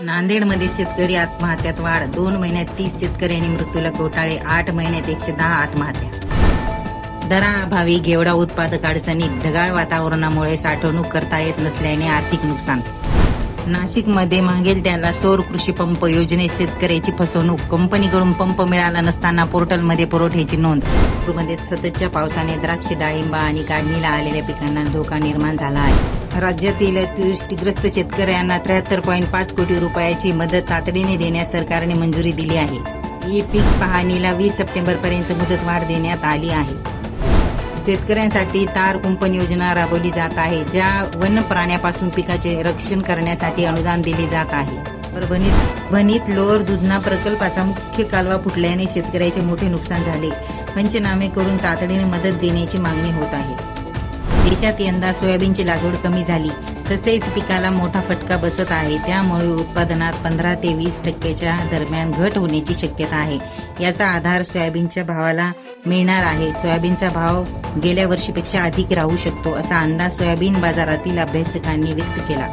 नांदेडमध्ये शेतकरी आत्महत्यात वाढ. 2 महिन्यात 30 शेतकऱ्यांनी मृत्यूला घोटाळे. 8 महिन्यात 110 आत्महत्या. दराअभावी घेवडा उत्पादक अडचणीत. ढगाळ वातावरणामुळे साठवणूक करता येत नसल्याने आर्थिक नुकसान. नाशिकमध्ये मागेल त्याला सौर कृषी पंप योजनेत शेतकऱ्याची फसवणूक. कंपनीकडून पंप मिळाला नसताना पोर्टलमध्ये पुरवठ्याची नोंद. नागपूरमध्ये सततच्या पावसाने द्राक्ष, डाळिंब आणि काढणीला आलेल्या पिकांना धोका निर्माण झाला आहे. राज्यातील अतिवृष्टीग्रस्त शेतकऱ्यांना 73.5 कोटी रुपयाची मदत तातडीने देण्यास सरकारने मंजुरी दिली आहे. ई पीक पाहणीला 20 सप्टेंबरपर्यंत मुदतवाढ देण्यात आली आहे. शेतकऱ्यांसाठी तार कुंपण योजना राबवली जात आहे, ज्या वन प्राण्यापासून पिकाचे रक्षण करण्यासाठी अनुदान दिले जात आहे. परभणीत लोअर दुधना प्रकल्पाचा मुख्य कालवा फुटल्याने शेतकऱ्याचे मोठे नुकसान झाले. पंचनामे करून तातडीने मदत देण्याची मागणी होत आहे. देशात यंदा सोयाबीनची लागवड कमी झाली, तसेच पिकाला मोठा फटका बसत आहे. त्यामुळे उत्पादनात 15 ते 20% दरम्यान घट होण्याची शक्यता आहे. याचा आधार सोयाबीनच्या भावाला मिळणार आहे. सोयाबीनचा भाव गेल्या वर्षीपेक्षा अधिक राहू शकतो, असा अंदाज सोयाबीन बाजारातील अभ्यासकांनी व्यक्त केला.